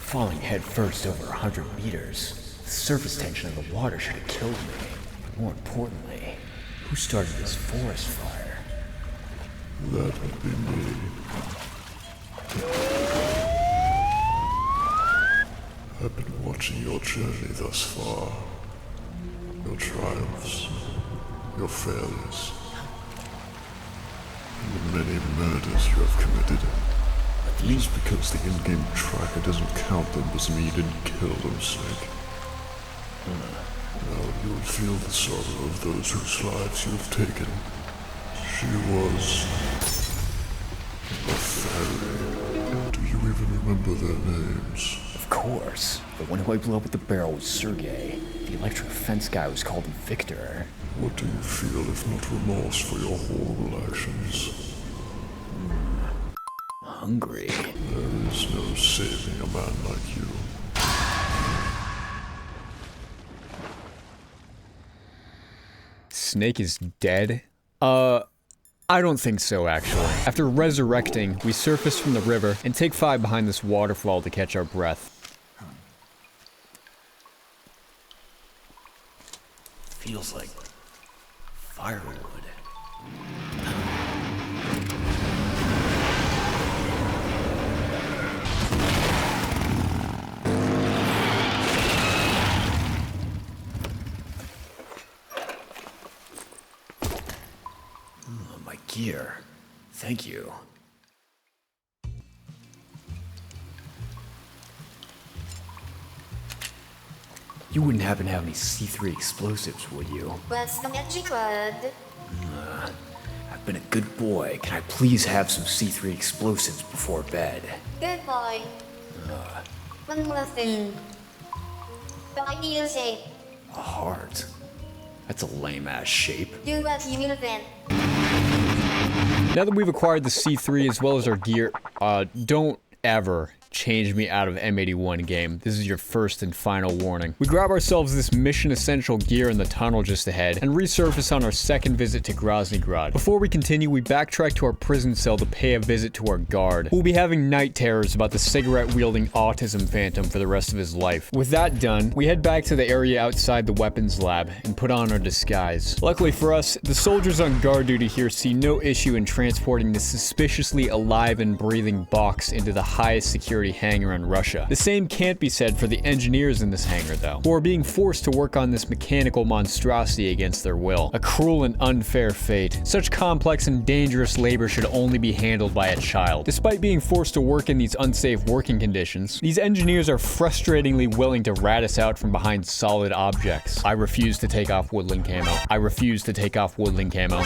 Falling headfirst over 100 meters. The surface tension of the water should have killed me. But more importantly, who started this forest fire? That would be me. I've been watching your journey thus far. Your triumphs, your failures, and the many murders you have committed. Just because the in-game tracker doesn't count them doesn't mean you didn't kill them, Snake. Now you will feel the sorrow of those whose lives you have taken. She was a fairy. Do you even remember their names? Of course. The one who I blew up with the barrel was Sergei. The electric fence guy was called Victor. What do you feel if not remorse for your horrible actions? Hungry. There is no saving a man like you. Snake is dead? I don't think so, actually. After resurrecting, we surface from the river and take 5 behind this waterfall to catch our breath. Feels like firewood. Gear. Thank you. You wouldn't happen to have any C3 explosives, would you? What's the magic word? I've been a good boy. Can I please have some C3 explosives before bed? Good boy. One more thing. I need a shape. A heart? That's a lame-ass shape. Do what you will then. Now that we've acquired the C3 as well as our gear, don't ever change me out of M81 game. This is your first and final warning. We grab ourselves this mission essential gear in the tunnel just ahead and resurface on our second visit to Groznygrad. Before we continue, we backtrack to our prison cell to pay a visit to our guard, who will be having night terrors about the cigarette-wielding autism phantom for the rest of his life. With that done, we head back to the area outside the weapons lab and put on our disguise. Luckily for us, the soldiers on guard duty here see no issue in transporting this suspiciously alive and breathing box into the highest security hangar in Russia. The same can't be said for the engineers in this hangar though, who are being forced to work on this mechanical monstrosity against their will. A cruel and unfair fate. Such complex and dangerous labor should only be handled by a child. Despite being forced to work in these unsafe working conditions, these engineers are frustratingly willing to rat us out from behind solid objects. I refuse to take off woodland camo. I refuse to take off woodland camo.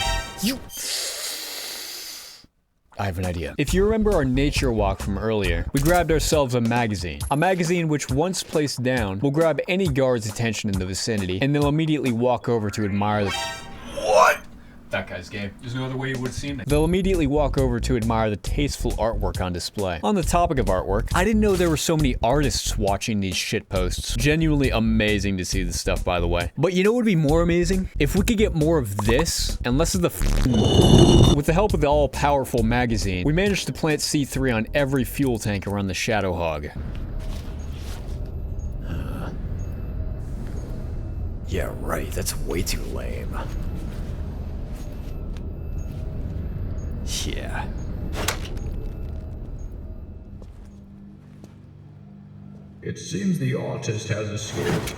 I have an idea. If you remember our nature walk from earlier, we grabbed ourselves a magazine. A magazine which, once placed down, will grab any guard's attention in the vicinity, and they'll immediately walk over to admire the— What? That guy's gay. There's no other way he would have seen it. They'll immediately walk over to admire the tasteful artwork on display. On the topic of artwork, I didn't know there were so many artists watching these shitposts. Genuinely amazing to see this stuff, by the way. But you know what would be more amazing? If we could get more of this, and less of the With the help of the all-powerful magazine, we managed to plant C3 on every fuel tank around the Shadow Hog. Yeah, right, that's way too lame. Yeah. It seems the artist has escaped.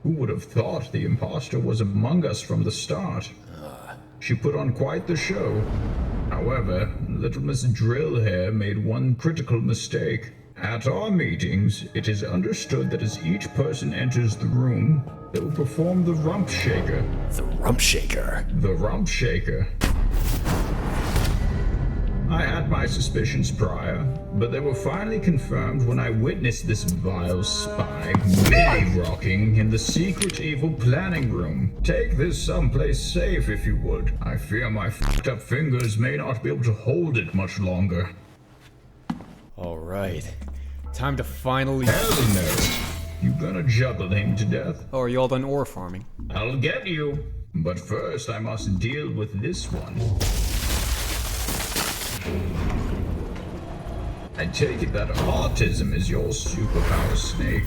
Who would have thought the imposter was among us from the start? She put on quite the show. However, little Miss Drill here made one critical mistake. At our meetings, it is understood that as each person enters the room, they will perform the rump shaker. The rump shaker? The rump shaker. I had my suspicions prior, but they were finally confirmed when I witnessed this vile spy milli-rocking in the secret evil planning room. Take this someplace safe if you would. I fear my f***ed up fingers may not be able to hold it much longer. Alright. Time to finally... Hell no. You gonna juggle him to death? Oh, are you all done ore farming? I'll get you. But first I must deal with this one. I take it that autism is your superpower, Snake.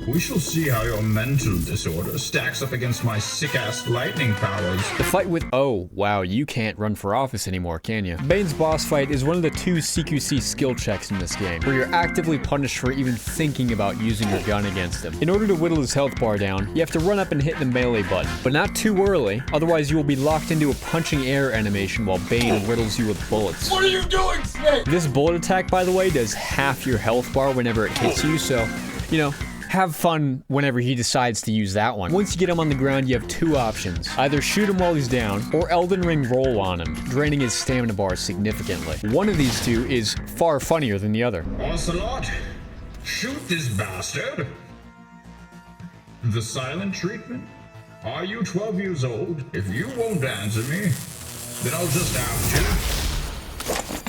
We shall see how your mental disorder stacks up against my sick-ass lightning powers. The fight with... Oh, wow, you can't run for office anymore, can you? Bane's boss fight is one of the 2 CQC skill checks in this game, where you're actively punished for even thinking about using your gun against him. In order to whittle his health bar down, you have to run up and hit the melee button, but not too early, otherwise you will be locked into a punching air animation while Bane riddles you with bullets. What are you doing, Snake? This bullet attack, by the way, does half your health bar whenever it hits you, so, you know, have fun whenever he decides to use that one. Once you get him on the ground, you have 2 options. Either shoot him while he's down, or Elden Ring roll on him, draining his stamina bar significantly. One of these 2 is far funnier than the other. Ocelot, shoot this bastard! The silent treatment? Are you 12 years old? If you won't answer me, then I'll just have to.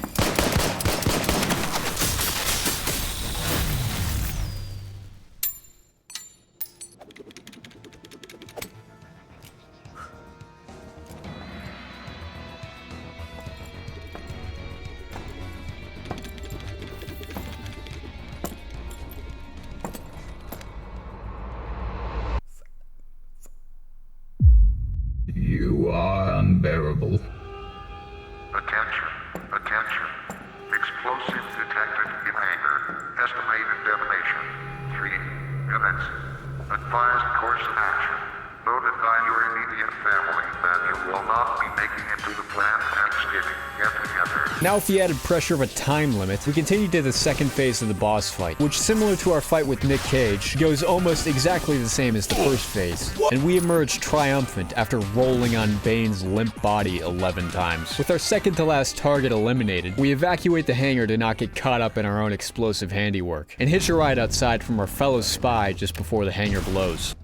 You are unbearable. Attention, attention. Explosive detected in hangar. Estimated detonation. 3 minutes. Advised course of action. Notify your immediate family that you will not be making it to the planned Thanksgiving get-together. Now with the added pressure of a time limit, we continue to the second phase of the boss fight, which, similar to our fight with Nick Cage, goes almost exactly the same as the first phase. And we emerge triumphant after rolling on Bane's limp body 11 times. With our second to last target eliminated, we evacuate the hangar to not get caught up in our own explosive handiwork, and hitch a ride outside from our fellow spy just before the hangar blows.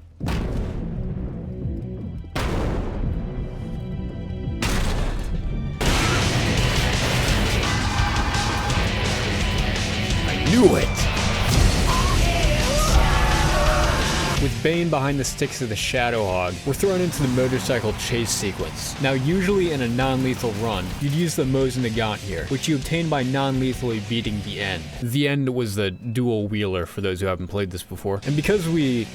Knew it! With Bane behind the sticks of the Shadow Hog, we're thrown into the motorcycle chase sequence. Now, usually in a non-lethal run, you'd use the Mose Nagant here, which you obtain by non-lethally beating the End. The End was the dual wheeler for those who haven't played this before. And because we...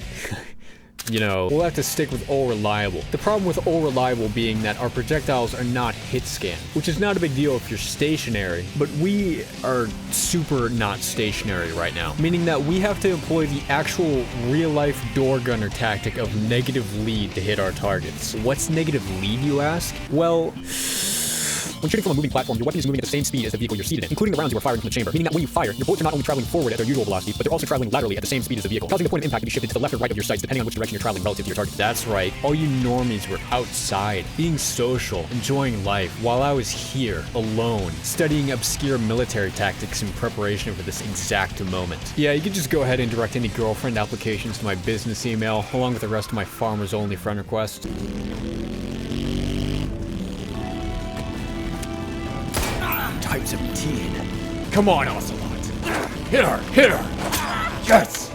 you know, we'll have to stick with All Reliable. The problem with All Reliable being that our projectiles are not hit scan, which is not a big deal if you're stationary, but we are super not stationary right now, meaning that we have to employ the actual real-life door gunner tactic of negative lead to hit our targets. What's negative lead, you ask? Well, When shooting from a moving platform, your weapon is moving at the same speed as the vehicle you're seated in, including the rounds you are firing from the chamber, meaning that when you fire, your bullets are not only traveling forward at their usual velocity, but they're also traveling laterally at the same speed as the vehicle, causing the point of impact to be shifted to the left or right of your sights depending on which direction you're traveling relative to your target. That's right, all you normies were outside, being social, enjoying life, while I was here, alone, studying obscure military tactics in preparation for this exact moment. Yeah, you could just go ahead and direct any girlfriend applications to my business email, along with the rest of my farmers only friend requests. Type 17. Come on, Ocelot. Hit her! Hit her! Yes!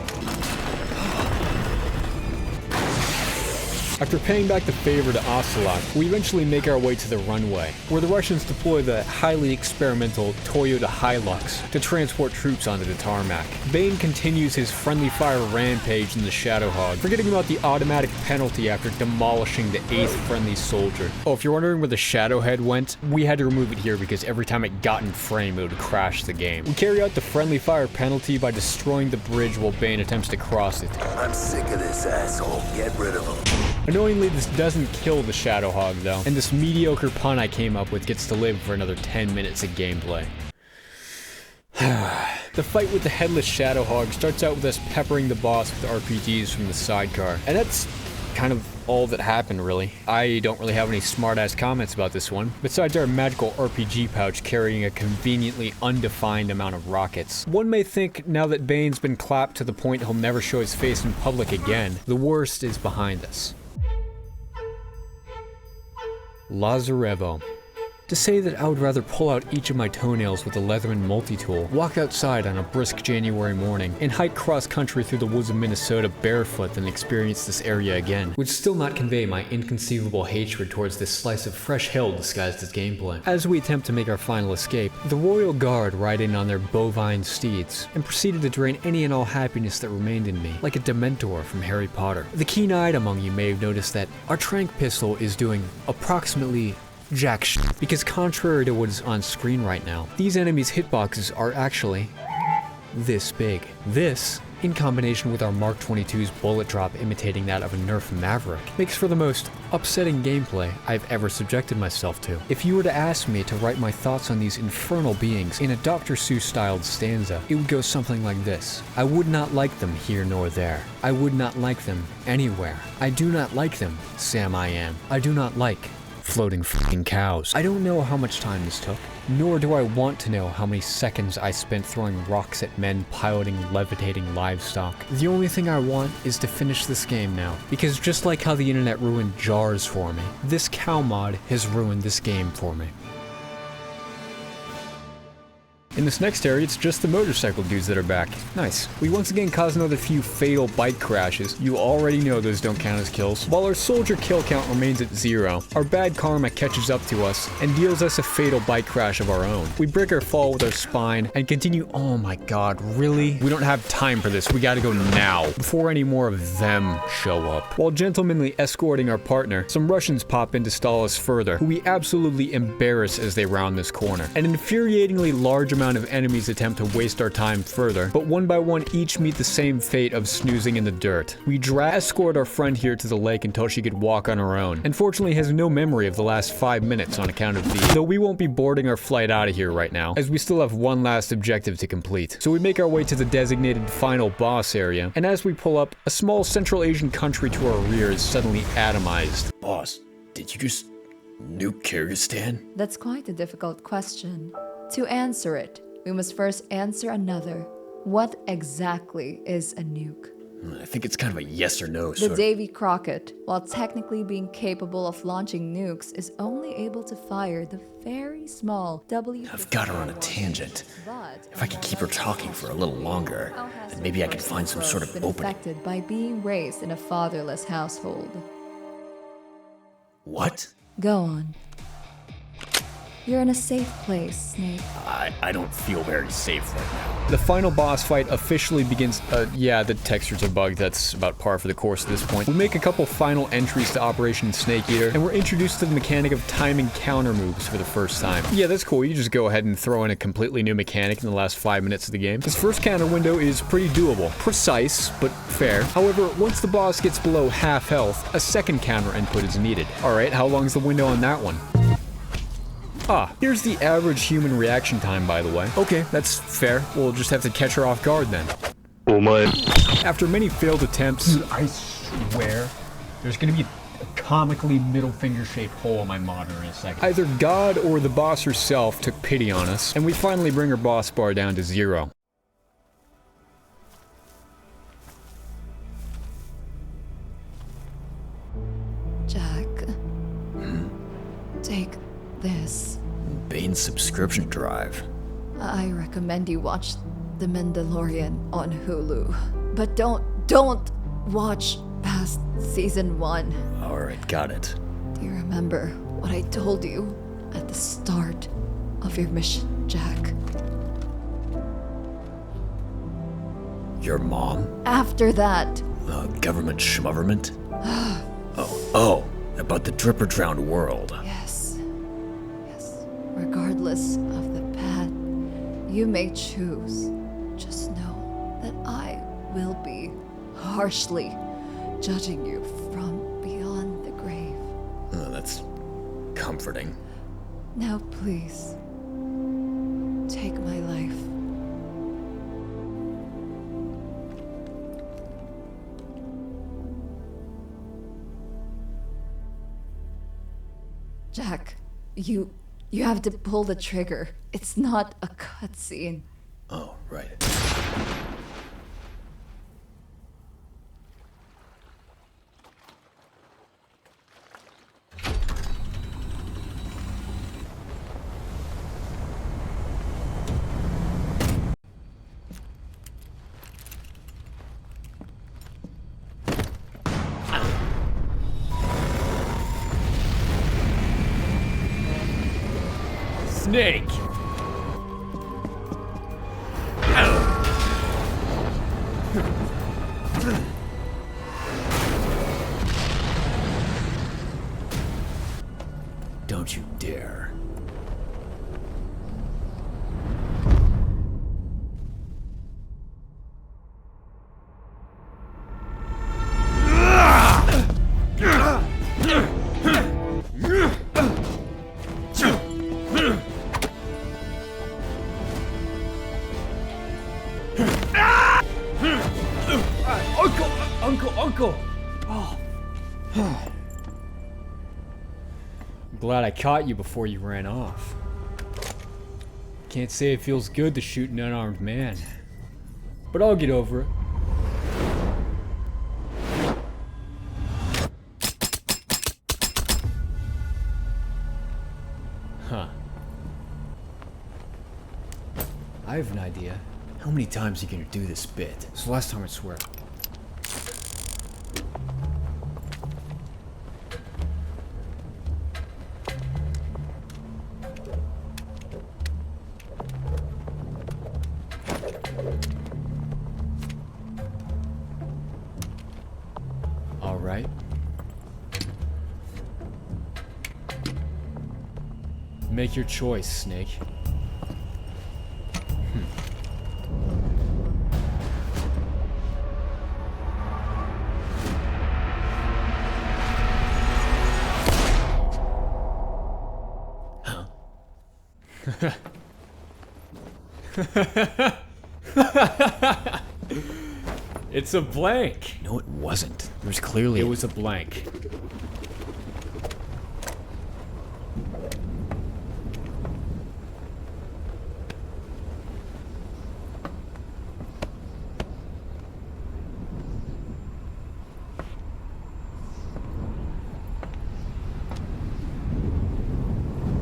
After paying back the favor to Ocelot, we eventually make our way to the runway, where the Russians deploy the highly experimental Toyota Hilux to transport troops onto the tarmac. Bane continues his friendly fire rampage in the Shadowhog, forgetting about the automatic penalty after demolishing the 8th friendly soldier. Oh, if you're wondering where the Shadowhead went, we had to remove it here because every time it got in frame, it would crash the game. We carry out the friendly fire penalty by destroying the bridge while Bane attempts to cross it. I'm sick of this asshole. Get rid of him. Annoyingly, this doesn't kill the Shadowhog though, and this mediocre pun I came up with gets to live for another 10 minutes of gameplay. The fight with the headless Shadowhog starts out with us peppering the boss with RPGs from the sidecar, and that's kind of all that happened really. I don't really have any smart-ass comments about this one, besides our magical RPG pouch carrying a conveniently undefined amount of rockets. One may think now that Bane's been clapped to the point he'll never show his face in public again, the worst is behind us. Lazarevo. To say that I would rather pull out each of my toenails with a Leatherman multi-tool, walk outside on a brisk January morning, and hike cross-country through the woods of Minnesota barefoot than experience this area again, would still not convey my inconceivable hatred towards this slice of fresh hill disguised as gameplay. As we attempt to make our final escape, the Royal Guard ride in on their bovine steeds, and proceeded to drain any and all happiness that remained in me, like a Dementor from Harry Potter. The keen-eyed among you may have noticed that our tranq pistol is doing approximately jack shit, because contrary to what is on screen right now, these enemies' hitboxes are actually this big. This, in combination with our Mark 22's bullet drop imitating that of a Nerf Maverick, makes for the most upsetting gameplay I've ever subjected myself to. If you were to ask me to write my thoughts on these infernal beings in a Dr. Seuss-styled stanza, it would go something like this. I would not like them here nor there. I would not like them anywhere. I do not like them, Sam I am. I do not like floating f***ing cows. I don't know how much time this took, nor do I want to know how many seconds I spent throwing rocks at men piloting levitating livestock. The only thing I want is to finish this game now, because just like how the internet ruined jars for me, this cow mod has ruined this game for me. In this next area, it's just the motorcycle dudes that are back. Nice. We once again caused another few fatal bike crashes. You already know those don't count as kills. While our soldier kill count remains at 0, our bad karma catches up to us and deals us a fatal bike crash of our own. We break our fall with our spine and continue. Oh my god, really? We don't have time for this. We gotta go now, before any more of them show up. While gentlemanly escorting our partner, some Russians pop in to stall us further, who we absolutely embarrass as they round this corner. An infuriatingly large amount of enemies attempt to waste our time further, but one by one each meet the same fate of snoozing in the dirt. We escort our friend here to the lake until she could walk on her own, and fortunately has no memory of the last 5 minutes on account of though we won't be boarding our flight out of here right now, as we still have one last objective to complete. So we make our way to the designated final boss area, and as we pull up, a small Central Asian country to our rear is suddenly atomized. Boss, did you just nuke Kyrgyzstan? That's quite a difficult question. To answer it, we must first answer another. What exactly is a nuke? I think it's kind of a yes or no The sort. Davy Crockett, while technically being capable of launching nukes, is only able to fire the very small W. I've got her on a tangent. If I could keep her talking for a little longer, then maybe I could find some sort of been opening. affected by being raised in a fatherless household. What? Go on. You're in a safe place, Snake. I don't feel very safe right now. The final boss fight officially begins. Yeah, the textures are bugged. That's about par for the course at this point. We make a couple final entries to Operation Snake Eater, and we're introduced to the mechanic of timing counter moves for the first time. Yeah, that's cool. You just go ahead and throw in a completely new mechanic in the last 5 minutes of the game. This first counter window is pretty doable. Precise, but fair. However, once the boss gets below half health, a second counter input is needed. Alright, how long is the window on that one? Ah, here's the average human reaction time, by the way. Okay, that's fair. We'll just have to catch her off guard then. After many failed attempts, dude, I swear, there's gonna be a comically middle finger shaped hole in my monitor in a second. Either God or the boss herself took pity on us, and we finally bring her boss bar down to 0. Jack, take this. Bane's subscription drive. I recommend you watch The Mandalorian on Hulu. But don't watch past season 1. Alright, got it. Do you remember what I told you at the start of your mission, Jack? Your mom? After that. Government schmoverment? Oh, about the drip or drowned world. Yes. Regardless of the path you may choose, just know that I will be harshly judging you from beyond the grave. That's comforting. Now please, take my life. Jack, you have to pull the trigger. It's not a cutscene. Oh, right. Snake! Don't you dare. Uncle! Oh. Glad I caught you before you ran off. Can't say it feels good to shoot an unarmed man. But I'll get over it. Huh. I have an idea. How many times are you gonna do this bit? It's the last time, I swear. All right. Make your choice, Snake. It's a blank. No, it wasn't. There was clearly It was a blank.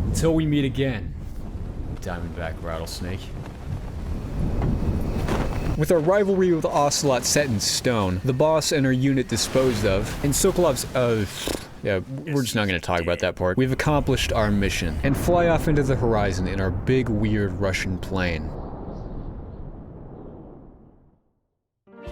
Until we meet again, Diamondback Rattlesnake. With our rivalry with Ocelot set in stone, the boss and our unit disposed of, and Sokolov's, yeah, we're just not gonna talk about that part. We've accomplished our mission, and fly off into the horizon in our big, weird Russian plane.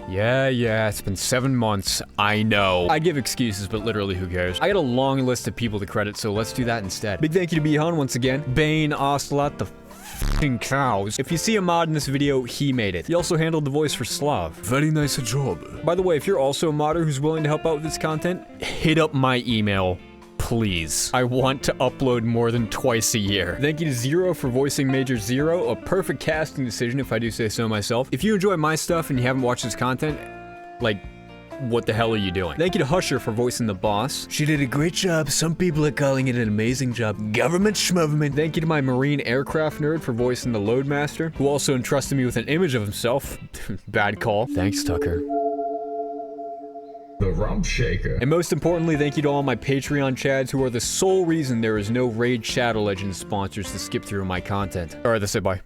Yeah, it's been 7 months, I know. I give excuses, but literally who cares? I got a long list of people to credit, so let's do that instead. Big thank you to Behon once again. Bane, Ocelot, the f***ing cows. If you see a mod in this video, he made it. He also handled the voice for Slav. Very nice job. By the way, if you're also a modder who's willing to help out with this content, hit up my email, please. I want to upload more than twice a year. Thank you to Zero for voicing Major Zero, a perfect casting decision if I do say so myself. If you enjoy my stuff and you haven't watched this content, like, what the hell are you doing? Thank you to Husher for voicing the boss. She did a great job. Some people are calling it an amazing job. Government schmovement. Thank you to my marine aircraft nerd for voicing the Loadmaster, who also entrusted me with an image of himself. Bad call. Thanks, Tucker. The Rump Shaker. And most importantly, thank you to all my Patreon chads who are the sole reason there is no Raid Shadow Legends sponsors to skip through my content. Alright, that's it, bye.